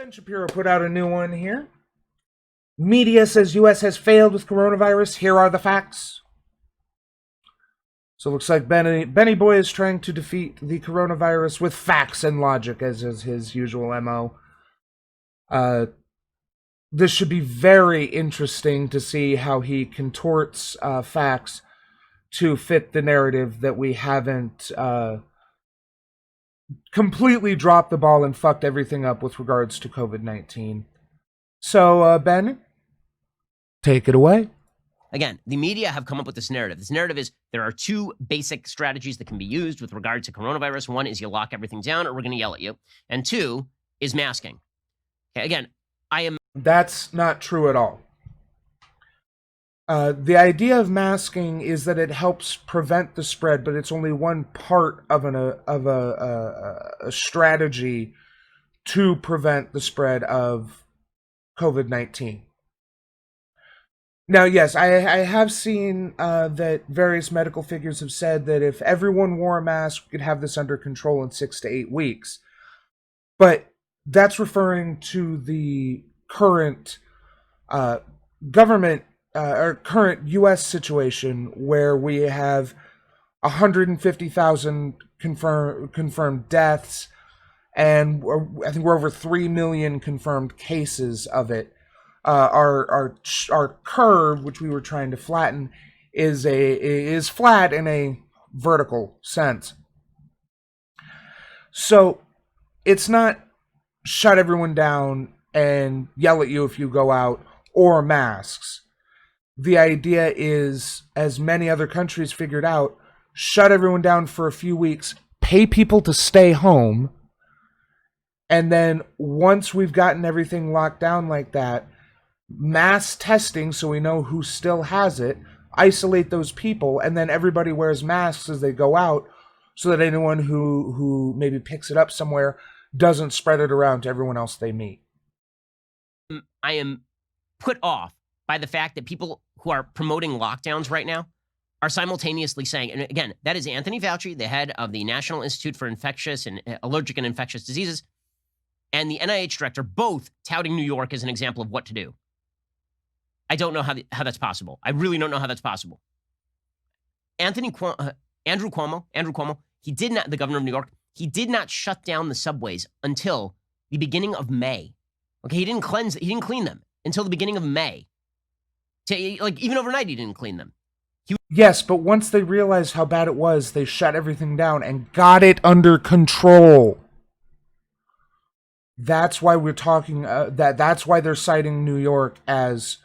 Ben Shapiro put out a new one here. Media says U.S. has failed with coronavirus. Here are the facts. So it looks like Benny Boy is trying to defeat the coronavirus with facts and logic, as is his usual MO. This should be very interesting to see how he contorts facts to fit the narrative that we haven't completely dropped the ball and fucked everything up with regards to COVID-19. So, Ben, take it away. Again, the media have come up with this narrative. This narrative is there are two basic strategies that can be used with regard to coronavirus. One is you lock everything down or we're going to yell at you. And two is masking. Okay, again, That's not true at all. The idea of masking is that it helps prevent the spread, but it's only one part of a strategy to prevent the spread of COVID-19. Now, yes, I have seen that various medical figures have said that if everyone wore a mask, we could have this under control in 6 to 8 weeks. But that's referring to the current government or current U.S. situation where we have 150,000 confirmed deaths, and I think we're over 3 million confirmed cases of it. Our curve, which we were trying to flatten, is flat in a vertical sense. So it's not shut everyone down and yell at you if you go out, or masks. The idea is, as many other countries figured out, shut everyone down for a few weeks, pay people to stay home, and then once we've gotten everything locked down like that, mass testing so we know who still has it, isolate those people, and then everybody wears masks as they go out so that anyone who maybe picks it up somewhere doesn't spread it around to everyone else they meet. I am put off by the fact that people who are promoting lockdowns right now are simultaneously saying, and again, that is Anthony Fauci, the head of the National Institute for Infectious and Allergic and Infectious Diseases, and the NIH director, both touting New York as an example of what to do. I don't know how that's possible. I really don't know how that's possible. Andrew Cuomo, he did not, the governor of New York, he did not shut down the subways until the beginning of May. Okay, he didn't clean them until the beginning of May. Like, even overnight, he didn't clean them. Yes, but once they realized how bad it was, they shut everything down and got it under control. That's why we're talking, that's why they're citing New York as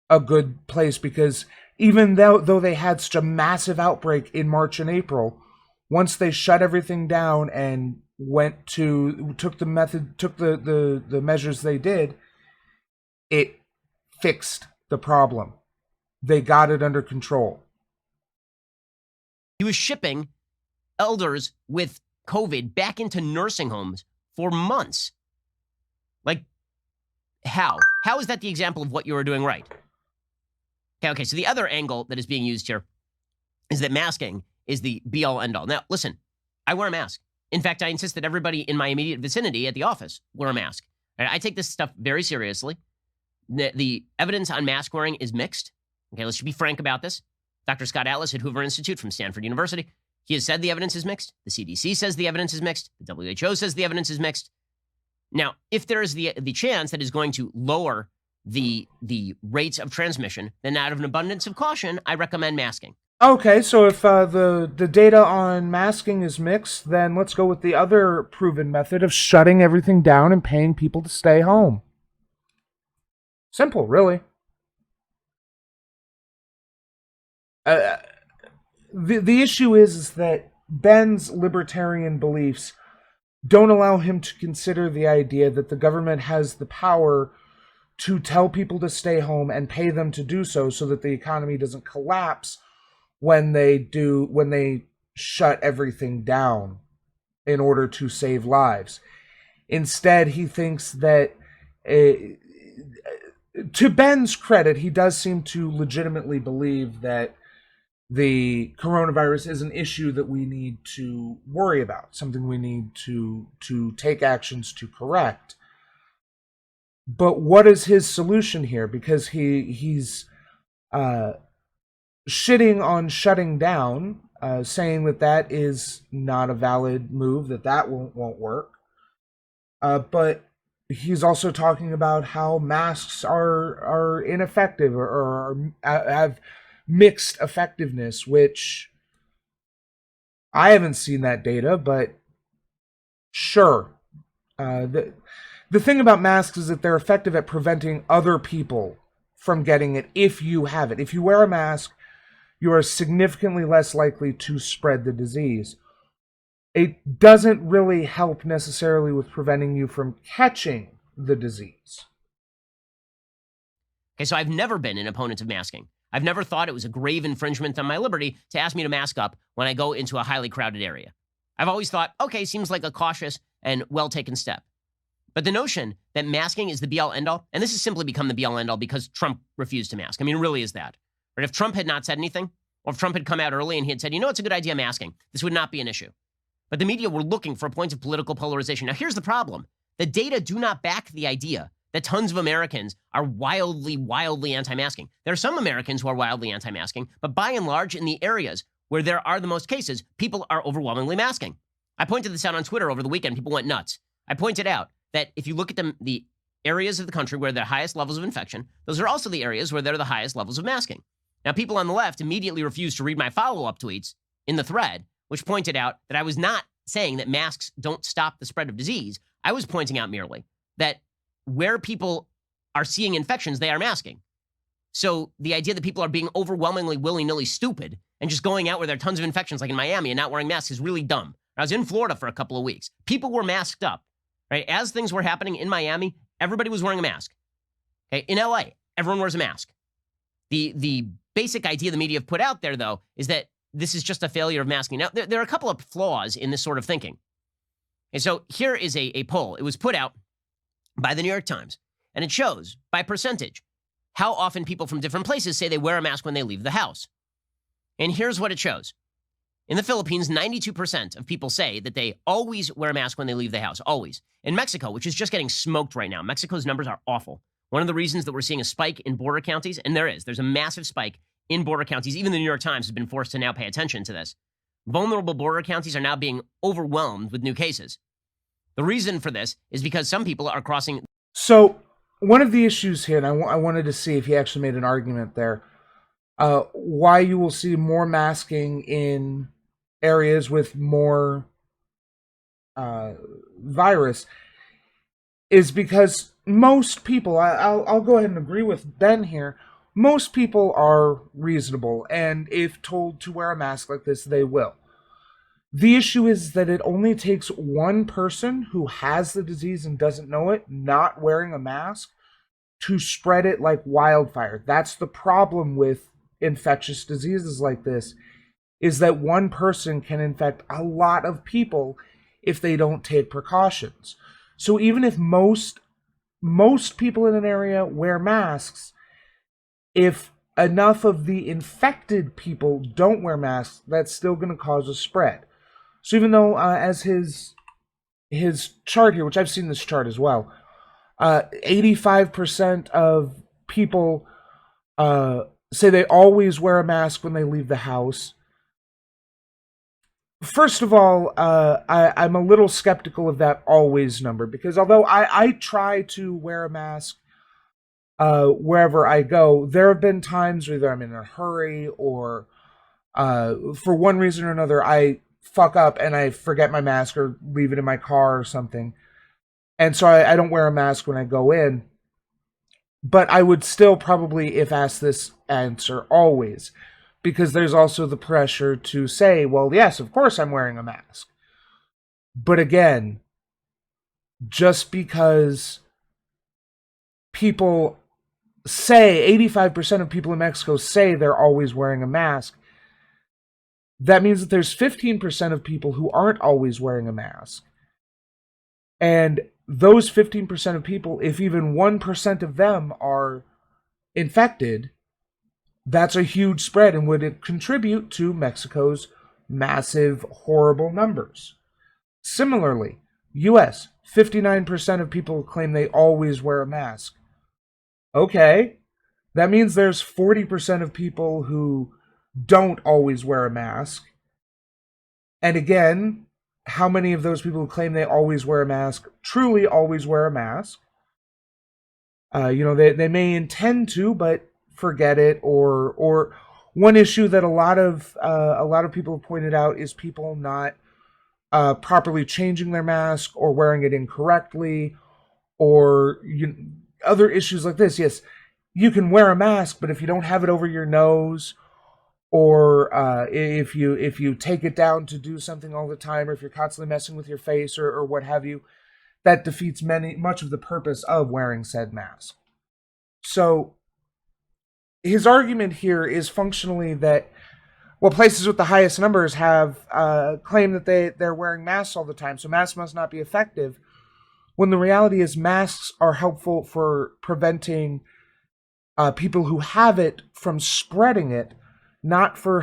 a good place, because even though they had such a massive outbreak in March and April, once they shut everything down and took the measures they did, it fixed the problem. They got it under control. He was shipping elders with COVID back into nursing homes for months. Like, how? How is that the example of what you are doing right? Okay, so the other angle that is being used here is that masking is the be-all, end-all. Now, listen, I wear a mask. In fact, I insist that everybody in my immediate vicinity at the office wear a mask. I take this stuff very seriously. The evidence on mask wearing is mixed. Okay, let's be frank about this. Dr. Scott Atlas at Hoover Institute from Stanford University, he has said the evidence is mixed. The CDC says the evidence is mixed. The WHO says the evidence is mixed. Now, if there is the chance that is going to lower the rates of transmission, then out of an abundance of caution, I recommend masking. Okay, so if the data on masking is mixed, then let's go with the other proven method of shutting everything down and paying people to stay home. Simple, really. The issue is that Ben's libertarian beliefs don't allow him to consider the idea that the government has the power to tell people to stay home and pay them to do so that the economy doesn't collapse when they shut everything down in order to save lives. Instead, he thinks that, to Ben's credit, he does seem to legitimately believe that the coronavirus is an issue that we need to worry about, something we need to take actions to correct. But what is his solution here? Because he's uh, shitting on shutting down, saying that that is not a valid move, that won't work. But he's also talking about how masks are ineffective or have mixed effectiveness, which I haven't seen that data, but sure. The thing about masks is that they're effective at preventing other people from getting it if you have it. If you wear a mask, you are significantly less likely to spread the disease. It doesn't really help necessarily with preventing you from catching the disease. Okay, so I've never been an opponent of masking. I've never thought it was a grave infringement on my liberty to ask me to mask up when I go into a highly crowded area. I've always thought, okay, seems like a cautious and well-taken step. But the notion that masking is the be-all, end-all, and this has simply become the be-all, end-all because Trump refused to mask. I mean, it really is that. Right? If Trump had not said anything, or if Trump had come out early and he had said, you know, it's a good idea masking, this would not be an issue. But the media were looking for a point of political polarization. Now, here's the problem. The data do not back the idea that tons of Americans are wildly, wildly anti-masking. There are some Americans who are wildly anti-masking, but by and large, in the areas where there are the most cases, people are overwhelmingly masking. I pointed this out on Twitter over the weekend. People went nuts. I pointed out that if you look at the areas of the country where there are highest levels of infection, those are also the areas where there are the highest levels of masking. Now, people on the left immediately refused to read my follow-up tweets in the thread, which pointed out that I was not saying that masks don't stop the spread of disease. I was pointing out merely that where people are seeing infections, they are masking. So the idea that people are being overwhelmingly willy-nilly stupid and just going out where there are tons of infections, like in Miami, and not wearing masks is really dumb. I was in Florida for a couple of weeks. People were masked up, right? As things were happening in Miami, everybody was wearing a mask. Okay? In LA, everyone wears a mask. The basic idea the media have put out there, though, is that this is just a failure of masking. Now, there are a couple of flaws in this sort of thinking. And so here is a poll. It was put out by the New York Times, and it shows by percentage how often people from different places say they wear a mask when they leave the house. And here's what it shows. In the Philippines, 92% of people say that they always wear a mask when they leave the house, always. In Mexico, which is just getting smoked right now, Mexico's numbers are awful. One of the reasons that we're seeing a spike in border counties, and there's a massive spike in border counties. Even the New York Times has been forced to now pay attention to this. Vulnerable border counties are now being overwhelmed with new cases. The reason for this is because some people are crossing. So one of the issues here, and I wanted to see if he actually made an argument there, why you will see more masking in areas with more virus is because most people, I'll go ahead and agree with Ben here, most people are reasonable, and if told to wear a mask like this, they will. The issue is that it only takes one person who has the disease and doesn't know it, not wearing a mask, to spread it like wildfire. That's the problem with infectious diseases like this, is that one person can infect a lot of people if they don't take precautions. So even if most people in an area wear masks, if enough of the infected people don't wear masks, that's still going to cause a spread. So even though, as his chart here, which I've seen this chart as well, 85% of people say they always wear a mask when they leave the house. First of all, I'm a little skeptical of that always number, because although I try to wear a mask wherever I go, there have been times either I'm in a hurry or for one reason or another, I fuck up and I forget my mask or leave it in my car or something. And so I don't wear a mask when I go in. But I would still probably, if asked this, answer always. Because there's also the pressure to say, well, yes, of course I'm wearing a mask. But again, just because people say, 85% of people in Mexico say they're always wearing a mask, that means that there's 15% of people who aren't always wearing a mask. And those 15% of people, if even 1% of them are infected, that's a huge spread and would contribute to Mexico's massive, horrible numbers. Similarly, US, 59% of people claim they always wear a mask. Okay, that means there's 40% of people who don't always wear a mask. And again, how many of those people who claim they always wear a mask truly always wear a mask? They may intend to, but forget it. Or one issue that a lot of people have pointed out is people not properly changing their mask or wearing it incorrectly, or other issues like this. Yes, you can wear a mask, but if you don't have it over your nose, or if you take it down to do something all the time, or if you're constantly messing with your face, or what have you, that defeats much of the purpose of wearing said mask. So his argument here is functionally that, well, places with the highest numbers have claimed that they're wearing masks all the time, so masks must not be effective, when the reality is masks are helpful for preventing people who have it from spreading it, not for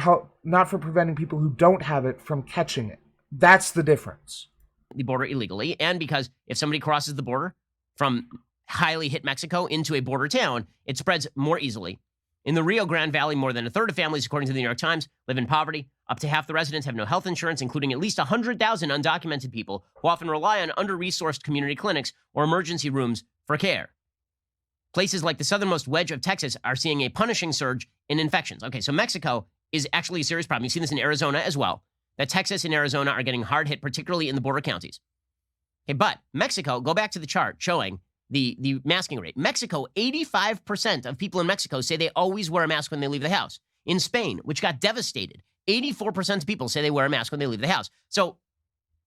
preventing people who don't have it from catching it. That's the difference. The border illegally, and because if somebody crosses the border from highly hit Mexico into a border town, it spreads more easily. In the Rio Grande Valley, more than a third of families, according to the New York Times, live in poverty. Up to half the residents have no health insurance, including at least 100,000 undocumented people who often rely on under-resourced community clinics or emergency rooms for care. Places like the southernmost wedge of Texas are seeing a punishing surge in infections. Okay, so Mexico is actually a serious problem. You've seen this in Arizona as well, that Texas and Arizona are getting hard hit, particularly in the border counties. Okay, but Mexico, go back to the chart showing the masking rate. Mexico, 85% of people in Mexico say they always wear a mask when they leave the house. In Spain, which got devastated, 84% of people say they wear a mask when they leave the house. So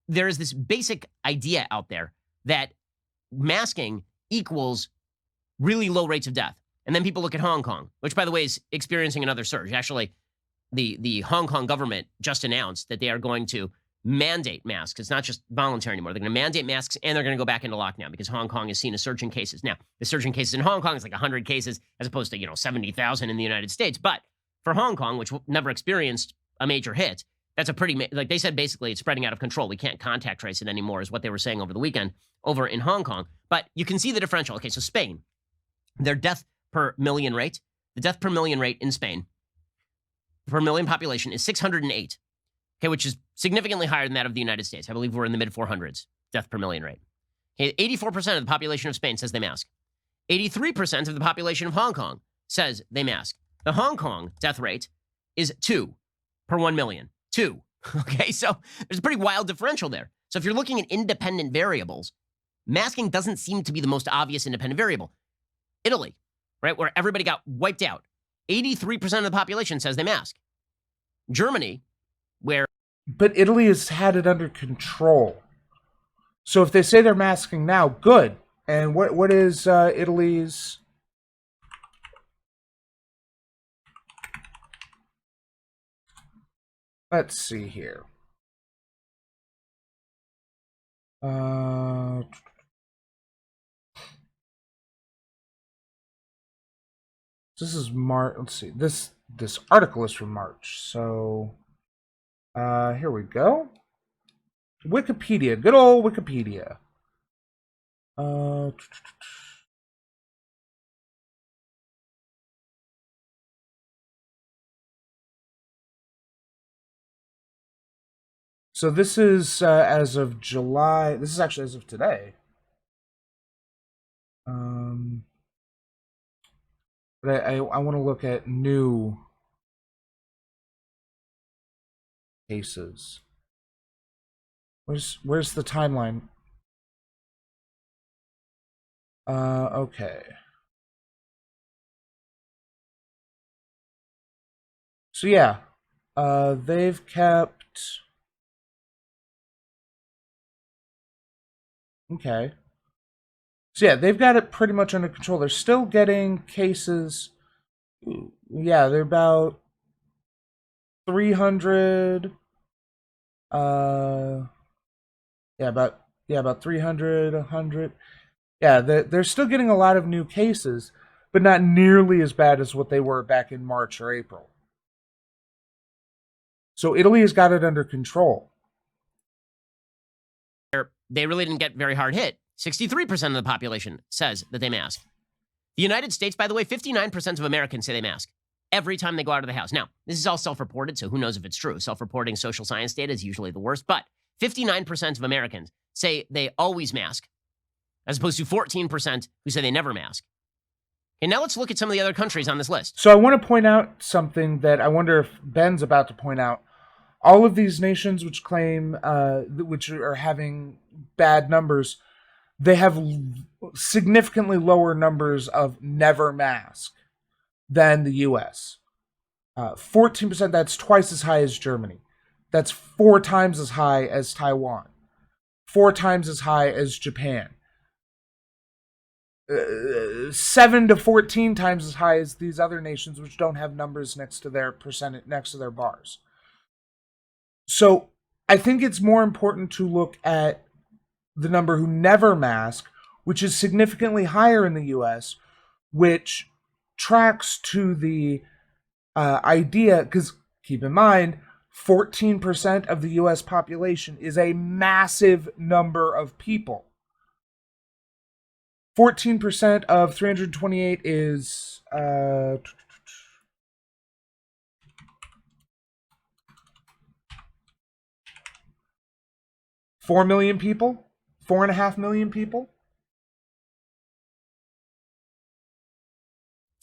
there is this basic idea out there that masking equals really low rates of death. And then people look at Hong Kong, which, by the way, is experiencing another surge. Actually, the Hong Kong government just announced that they are going to mandate masks. It's not just voluntary anymore. They're going to mandate masks, and they're going to go back into lockdown because Hong Kong has seen a surge in cases. Now, the surge in cases in Hong Kong is like 100 cases as opposed to, 70,000 in the United States. But for Hong Kong, which never experienced a major hit, that's a pretty, like they said, basically it's spreading out of control. We can't contact trace it anymore is what they were saying over the weekend over in Hong Kong. But you can see the differential. Okay, so Spain, their death per million rate, the death per million rate in Spain per million population is 608. Okay, which is significantly higher than that of the United States. I believe we're in the mid 400s, death per million rate. Okay, 84% of the population of Spain says they mask. 83% of the population of Hong Kong says they mask. The Hong Kong death rate is 2 per 1 million. 2. Okay, so there's a pretty wild differential there. So if you're looking at independent variables, masking doesn't seem to be the most obvious independent variable. Italy, right, where everybody got wiped out, 83% of the population says they mask. Germany, where... But Italy has had it under control. So if they say they're masking now, good. And what is Italy's... Let's see here. This is March. Let's see. This article is from March. So here we go. Wikipedia. Good old Wikipedia. So this is as of July. This is actually as of today. But I want to look at new cases. Where's the timeline? Okay. So yeah, they've kept. Okay. So yeah, they've got it pretty much under control. They're still getting cases. Yeah, they're about 300. Yeah, about 300, 100. Yeah, they're still getting a lot of new cases, but not nearly as bad as what they were back in March or April. So Italy has got it under control. they really didn't get very hard hit. 63% of the population says that they mask. The United States, by the way, 59% of Americans say they mask every time they go out of the house. Now, this is all self-reported, so who knows if it's true. Self-reporting social science data is usually the worst, but 59% of Americans say they always mask, as opposed to 14% who say they never mask. And now let's look at some of the other countries on this list. So I want to point out something that I wonder if Ben's about to point out. All of these nations which claim, which are having bad numbers, they have significantly lower numbers of never mask than the U.S. 14%, that's twice as high as Germany. That's 4 times as high as Taiwan. 4 times as high as Japan. 7 to 14 times as high as these other nations which don't have numbers next to their percentage, next to their bars. So I think it's more important to look at the number who never mask, which is significantly higher in the US, which tracks to the idea, because keep in mind, 14% of the US population is a massive number of people. 14% of 328 is 4 million people, 4.5 million people.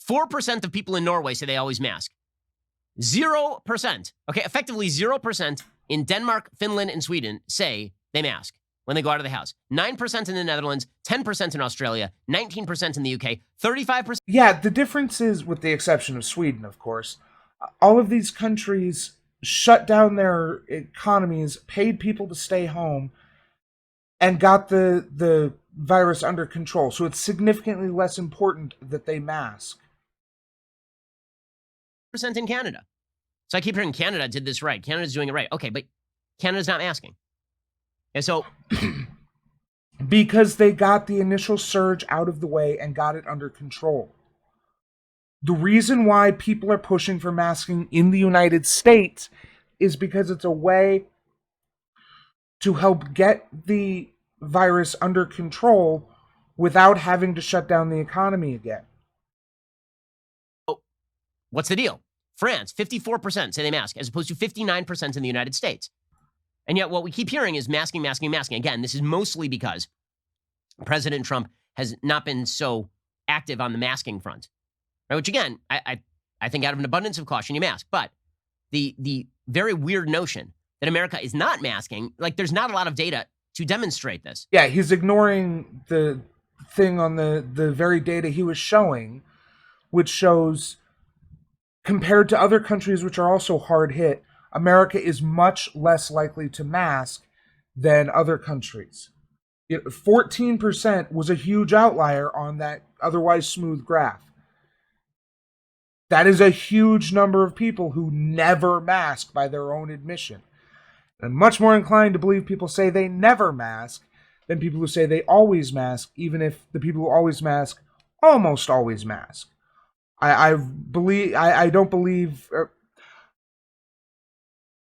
4% of people in Norway say they always mask. 0%, okay, effectively 0% in Denmark, Finland, and Sweden say they mask when they go out of the house. 9% in the Netherlands, 10% in Australia, 19% in the UK, 35%. Yeah, the difference is, with the exception of Sweden, of course, all of these countries shut down their economies, paid people to stay home, and got the virus under control. So it's significantly less important that they mask. Percent in Canada. So I keep hearing Canada did this right. Canada's doing it right. Okay, but Canada's not masking. And so because they got the initial surge out of the way and got it under control. The reason why people are pushing for masking in the United States is because it's a way to help get the virus under control without having to shut down the economy again. What's the deal? France, 54% say they mask, as opposed to 59% in the United States. And yet what we keep hearing is masking, masking, masking. Again, this is mostly because President Trump has not been so active on the masking front. Right? Which, again, I think out of an abundance of caution, you mask. But the very weird notion that America is not masking, like there's not a lot of data to demonstrate this. Yeah, he's ignoring the thing on the very data he was showing, which shows, compared to other countries which are also hard hit, America is much less likely to mask than other countries. 14% was a huge outlier on that otherwise smooth graph. That is a huge number of people who never mask by their own admission. I'm much more inclined to believe people say they never mask than people who say they always mask, even if the people who always mask almost always mask. I don't believe.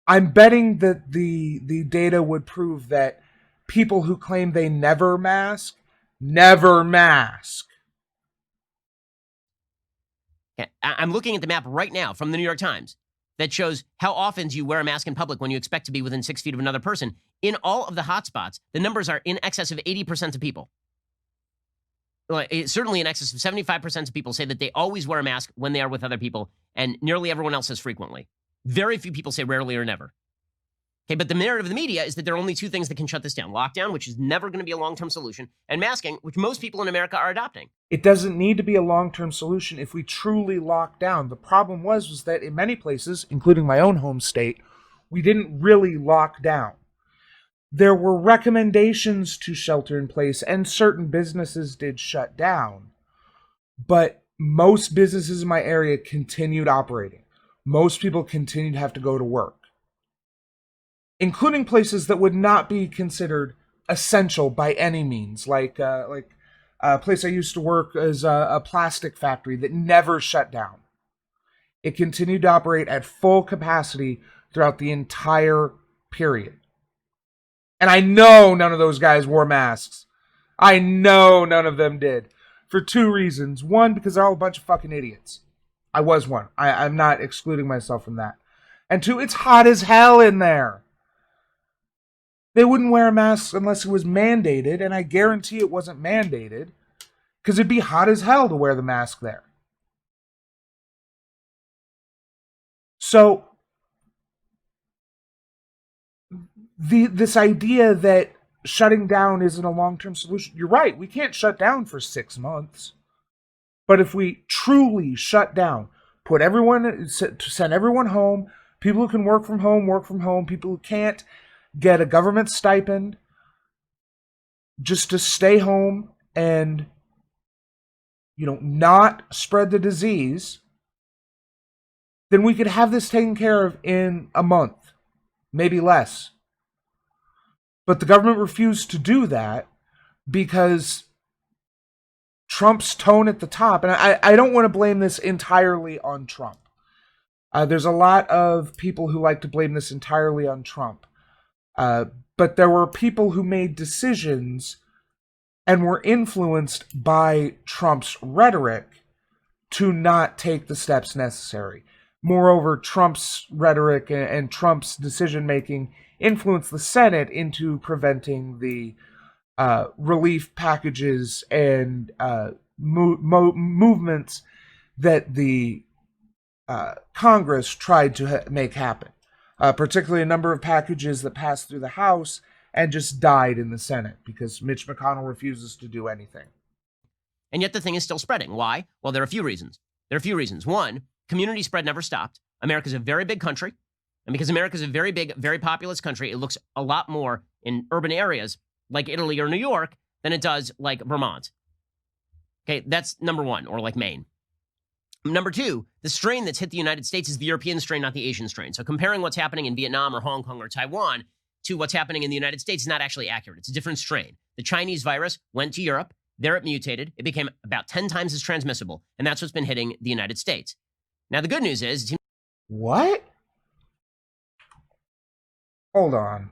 I'm betting that the data would prove that people who claim they never mask. Okay, I'm looking at the map right now from the New York Times that shows how often do you wear a mask in public when you expect to be within 6 feet of another person. In all of the hotspots, the numbers are in excess of 80% of people. Well, certainly in excess of 75% of people say that they always wear a mask when they are with other people, and nearly everyone else says frequently. Very few people say rarely or never. Okay, but the narrative of the media is that there are only 2 things that can shut this down. Lockdown, which is never going to be a long-term solution, and masking, which most people in America are adopting. It doesn't need to be a long-term solution if we truly lock down. The problem was that in many places, including my own home state, we didn't really lock down. There were recommendations to shelter in place, and certain businesses did shut down. But most businesses in my area continued operating. Most people continued to have to go to work, including places that would not be considered essential by any means, like a place I used to work as a plastic factory that never shut down. It continued to operate at full capacity throughout the entire period. And I know none of those guys wore masks. I know none of them did. For two reasons. One, because they're all a bunch of fucking idiots. I was one. I'm not excluding myself from that. And two, it's hot as hell in there. They wouldn't wear a mask unless it was mandated, and I guarantee it wasn't mandated, because it'd be hot as hell to wear the mask there. So, this idea that shutting down isn't a long-term solution, you're right, we can't shut down for 6 months. But if we truly shut down, send everyone home, people who can work from home, people who can't get a government stipend just to stay home and, not spread the disease, then we could have this taken care of in a month, maybe less. But the government refused to do that because Trump's tone at the top, and I don't want to blame this entirely on Trump. There's a lot of people who like to blame this entirely on Trump. But there were people who made decisions and were influenced by Trump's rhetoric to not take the steps necessary. Moreover, Trump's rhetoric and Trump's decision-making influenced the Senate into preventing the relief packages and movements that the Congress tried to make happen. Particularly a number of packages that passed through the House and just died in the Senate because Mitch McConnell refuses to do anything. And yet the thing is still spreading. Why? Well, there are a few reasons. One, community spread never stopped. America's a very big country. And because America's a very big, very populous country, it looks a lot more in urban areas like Italy or New York than it does like Vermont. Okay, that's number one, or like Maine. Number two, the strain that's hit the United States is the European strain, not the Asian strain. So comparing what's happening in Vietnam or Hong Kong or Taiwan to what's happening in the United States is not actually accurate. It's a different strain. The Chinese virus went to Europe. There it mutated. It became about 10 times as transmissible. And that's what's been hitting the United States. Now, the good news is... What? Hold on.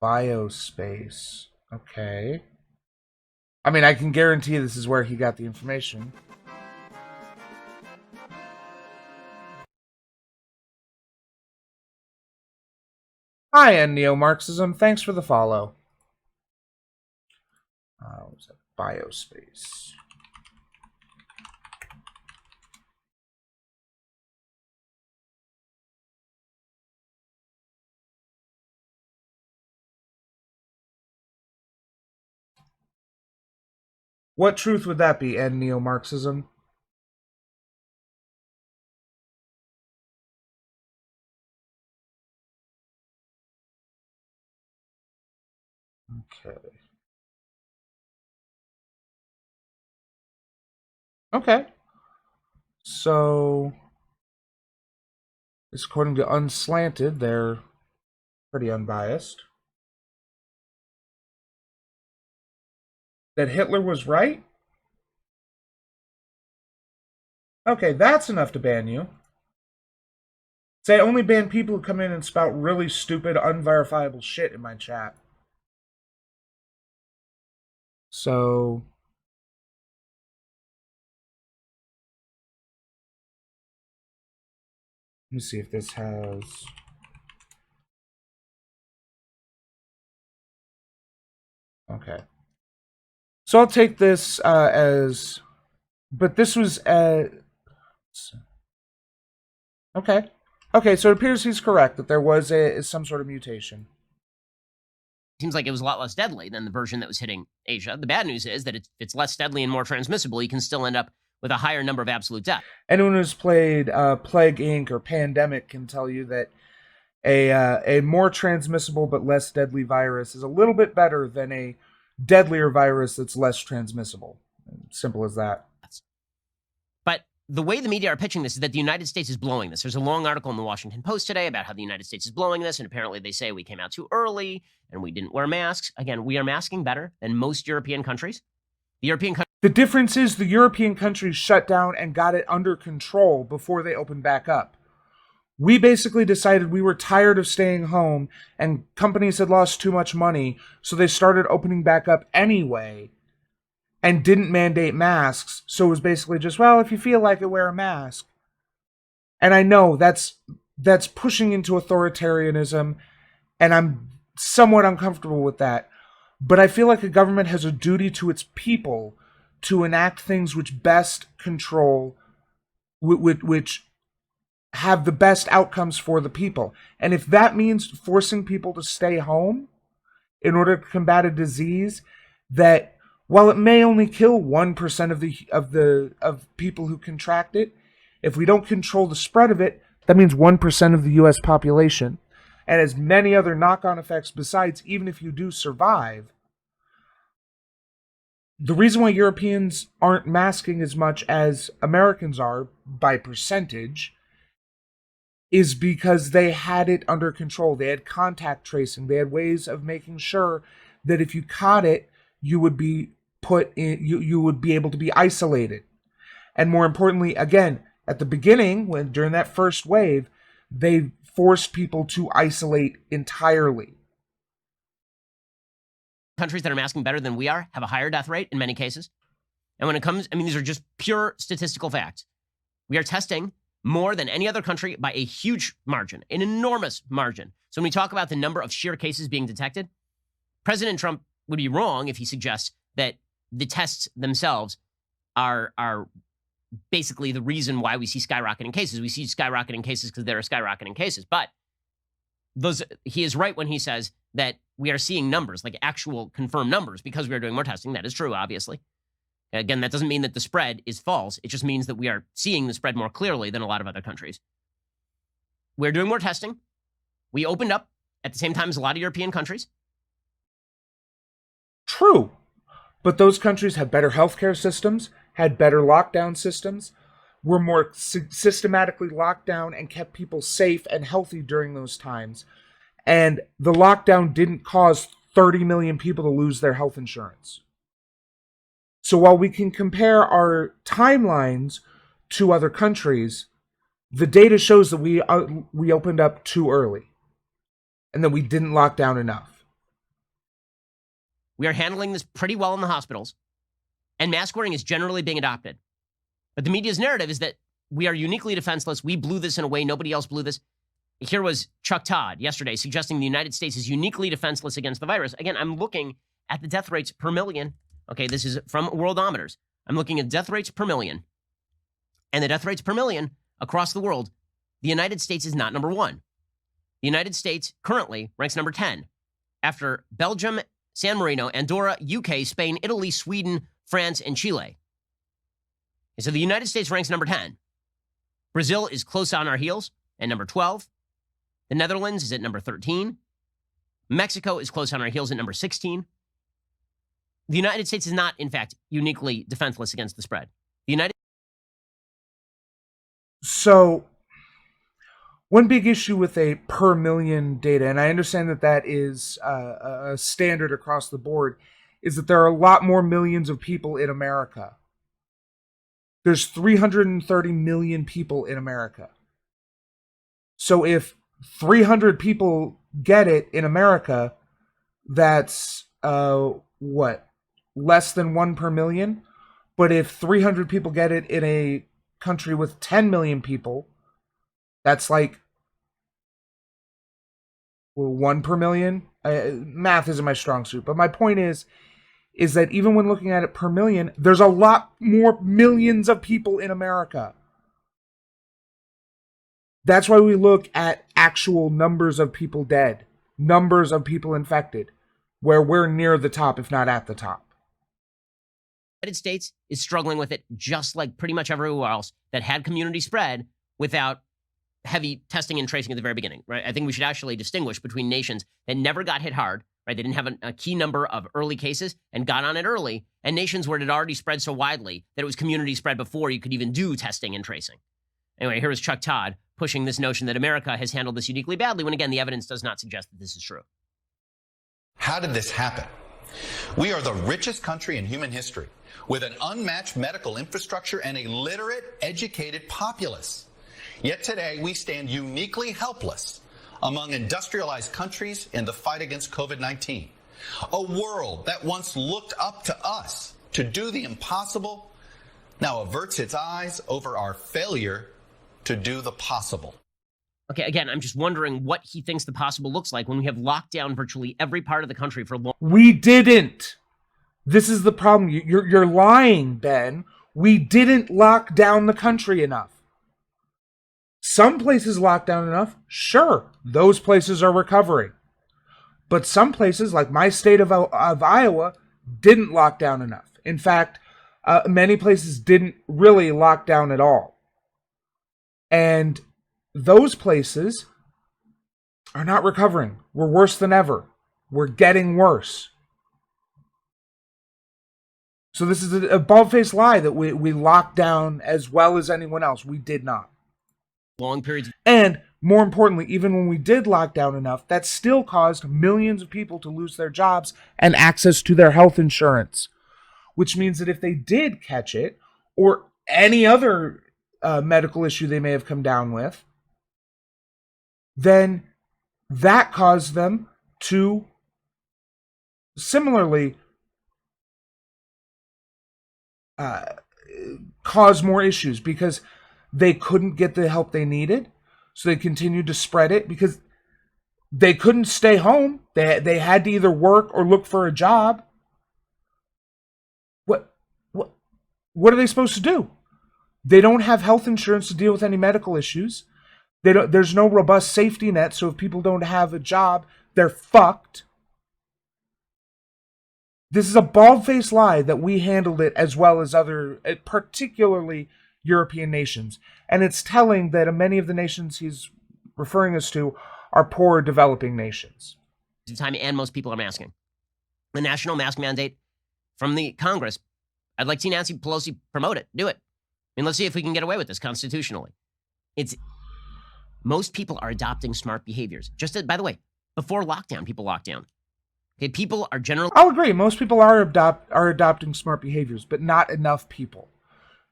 Biospace. Okay. I mean, I can guarantee this is where he got the information. Hi, and Neo-Marxism. Thanks for the follow. What was that? Biospace. What truth would that be, and Neo-Marxism? Okay. Okay. So, according to Unslanted, they're pretty unbiased. That Hitler was right? Okay, that's enough to ban you. Say, I only ban people who come in and spout really stupid, unverifiable shit in my chat. So... let me see if this has... okay. So I'll take this as... but this was... okay. Okay, so it appears he's correct, that there was some sort of mutation. Seems like it was a lot less deadly than the version that was hitting Asia. The bad news is that it's less deadly and more transmissible. You can still end up with a higher number of absolute deaths. Anyone who's played Plague Inc. or Pandemic can tell you that a more transmissible but less deadly virus is a little bit better than a deadlier virus that's less transmissible. Simple as that. But the way the media are pitching this is that the United States is blowing this. There's a long article in the Washington Post today about how the United States is blowing this, and apparently they say we came out too early and we didn't wear masks. Again, we are masking better than most European countries. The difference is the European countries shut down and got it under control before they opened back up. We basically decided we were tired of staying home and companies had lost too much money, so they started opening back up anyway and didn't mandate masks. So it was basically just, well, if you feel like it, wear a mask. And I know that's pushing into authoritarianism, and I'm somewhat uncomfortable with that. But I feel like a government has a duty to its people to enact things which best control, which have the best outcomes for the people. And if that means forcing people to stay home in order to combat a disease that, while it may only kill 1% of people who contract it, if we don't control the spread of it, that means 1% of the US population. And as many other knock-on effects besides, even if you do survive. The reason why Europeans aren't masking as much as Americans are by percentage is because they had it under control. They had contact tracing. They had ways of making sure that if you caught it, you would be put in, you would be able to be isolated. And more importantly, again, at the beginning, during that first wave, they forced people to isolate entirely. Countries that are masking better than we are have a higher death rate in many cases. And when it comes, these are just pure statistical facts. We are testing more than any other country by a huge margin, an enormous margin. So when we talk about the number of sheer cases being detected, President Trump would be wrong if he suggests that the tests themselves are basically the reason why we see skyrocketing cases. We see skyrocketing cases because there are skyrocketing cases. But he is right when he says that we are seeing numbers, like actual confirmed numbers, because we are doing more testing. That is true, obviously. Again, that doesn't mean that the spread is false. It just means that we are seeing the spread more clearly than a lot of other countries. We're doing more testing. We opened up at the same time as a lot of European countries. True. But those countries had better healthcare systems, had better lockdown systems, were more systematically locked down and kept people safe and healthy during those times. And the lockdown didn't cause 30 million people to lose their health insurance. So while we can compare our timelines to other countries, the data shows that we opened up too early and that we didn't lock down enough. We are handling this pretty well in the hospitals, and mask wearing is generally being adopted. But the media's narrative is that we are uniquely defenseless. We blew this in a way nobody else blew this. Here was Chuck Todd yesterday suggesting the United States is uniquely defenseless against the virus. Again, I'm looking at the death rates per million. Okay, this is from Worldometers. I'm looking at death rates per million. And the death rates per million across the world, the United States is not number one. The United States currently ranks number 10 after Belgium, San Marino, Andorra, UK, Spain, Italy, Sweden, France, and Chile. And so the United States ranks number 10. Brazil is close on our heels at number 12. The Netherlands is at number 13. Mexico is close on our heels at number 16. The United States is not, in fact, uniquely defenseless against the spread. So, one big issue with a per million data, and I understand that that is a standard across the board, is that there are a lot more millions of people in America. There's 330 million people in America. So if 300 people get it in America, that's, less than 1 per million? But if 300 people get it in a country with 10 million people, that's like 1 per million. Math isn't my strong suit, but my point is that even when looking at it per million, there's a lot more millions of people in America. That's why we look at actual numbers of people dead, numbers of people infected, where we're near the top, if not at the top. The United States is struggling with it just like pretty much everywhere else that had community spread without heavy testing and tracing at the very beginning, right? I think we should actually distinguish between nations that never got hit hard, right? They didn't have a key number of early cases and got on it early, and nations where it had already spread so widely that it was community spread before you could even do testing and tracing. Anyway, here is Chuck Todd pushing this notion that America has handled this uniquely badly when, again, the evidence does not suggest that this is true. How did this happen? We are the richest country in human history, with an unmatched medical infrastructure and a literate, educated populace. Yet today, we stand uniquely helpless among industrialized countries in the fight against COVID-19. A world that once looked up to us to do the impossible now averts its eyes over our failure to do the possible. Okay, again, I'm just wondering what he thinks the possible looks like when we have locked down virtually every part of the country for long. We didn't. This is the problem. You're lying, Ben. We didn't lock down the country enough. Some places locked down enough. Sure, those places are recovering. But some places, like my state of Iowa, didn't lock down enough. In fact, many places didn't really lock down at all. And those places are not recovering. We're worse than ever. We're getting worse. So this is a bald-faced lie that we locked down as well as anyone else. We did not. Long periods. And more importantly, even when we did lock down enough, that still caused millions of people to lose their jobs and access to their health insurance. Which means that if they did catch it, or any other medical issue they may have come down with, then that caused them to similarly cause more issues because they couldn't get the help they needed. So they continued to spread it because they couldn't stay home. They had to either work or look for a job. What are they supposed to do? They don't have health insurance to deal with any medical issues. There's no robust safety net, so if people don't have a job, they're fucked. This is a bald-faced lie that we handled it as well as other, particularly European nations. And it's telling that many of the nations he's referring us to are poor developing nations. Time, and most people are masking. The national mask mandate from the Congress, I'd like to see Nancy Pelosi promote it. Do it. I mean, let's see if we can get away with this constitutionally. Most people are adopting smart behaviors. By the way, before lockdown, people locked down. Okay, people are generally... I'll agree. Most people are adopting smart behaviors, but not enough people.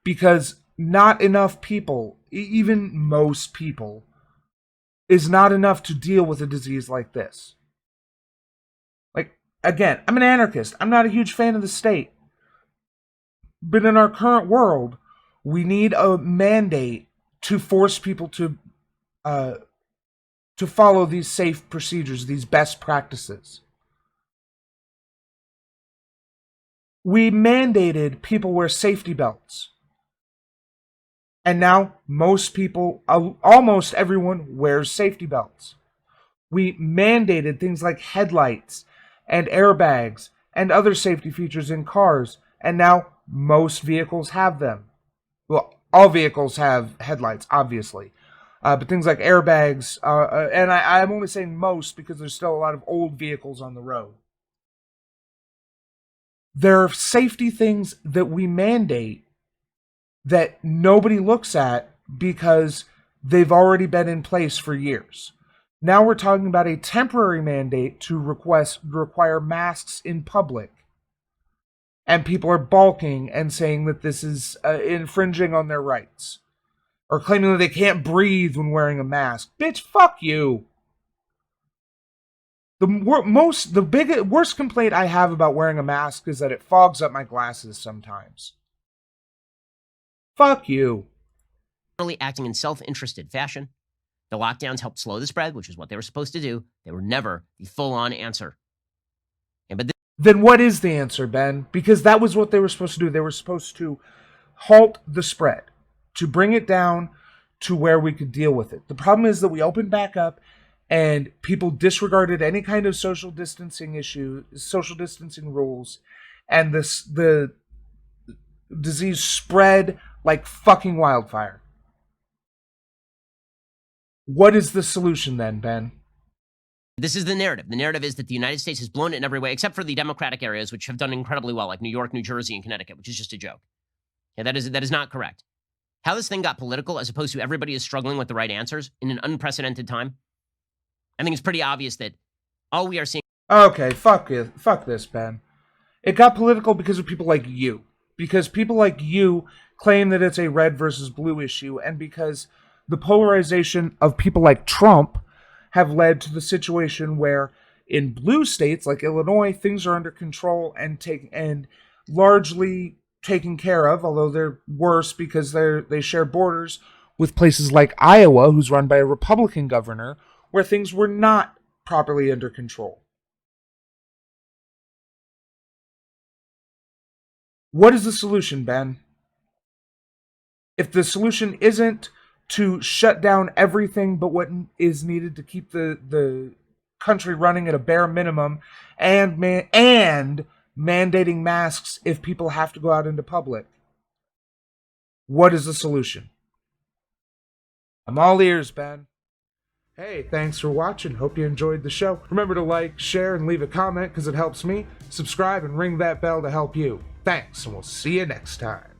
Because not enough people, even most people, is not enough to deal with a disease like this. Like, again, I'm an anarchist. I'm not a huge fan of the state. But in our current world, we need a mandate to force people to follow these safe procedures, these best practices. We mandated people wear safety belts. And now most people, almost everyone, wears safety belts. We mandated things like headlights and airbags and other safety features in cars. And now most vehicles have them. Well, all vehicles have headlights, obviously. But things like airbags, and I'm only saying most because there's still a lot of old vehicles on the road. There are safety things that we mandate that nobody looks at because they've already been in place for years. Now we're talking about a temporary mandate to require masks in public. And people are balking and saying that this is infringing on their rights. Or claiming that they can't breathe when wearing a mask. Bitch, fuck you. The worst complaint I have about wearing a mask is that it fogs up my glasses sometimes. Fuck you. Generally acting in self-interested fashion. The lockdowns helped slow the spread, which is what they were supposed to do. They were never the full-on answer. Then what is the answer, Ben? Because that was what they were supposed to do. They were supposed to halt the spread, to bring it down to where we could deal with it. The problem is that we opened back up and people disregarded any kind of social distancing rules, and the disease spread like fucking wildfire. What is the solution then, Ben? This is the narrative. The narrative is that the United States has blown it in every way, except for the Democratic areas, which have done incredibly well, like New York, New Jersey, and Connecticut, which is just a joke. Yeah, that is not correct. How this thing got political, as opposed to everybody is struggling with the right answers in an unprecedented time, I think it's pretty obvious that all we are seeing. Okay, fuck it. Fuck this, Ben. It got political because of people like you. Because people like you claim that it's a red versus blue issue, and because the polarization of people like Trump have led to the situation where in blue states like Illinois, things are under control and largely taken care of, although they're worse because they share borders with places like Iowa, who's run by a Republican governor, where things were not properly under control. What is the solution, Ben? If the solution isn't to shut down everything but what is needed to keep the country running at a bare minimum and mandating masks if people have to go out into public, what is the solution? I'm all ears, Ben. Hey, thanks for watching. Hope you enjoyed the show. Remember to like, share, and leave a comment because it helps me. Subscribe and ring that bell to help you. Thanks, and we'll see you next time.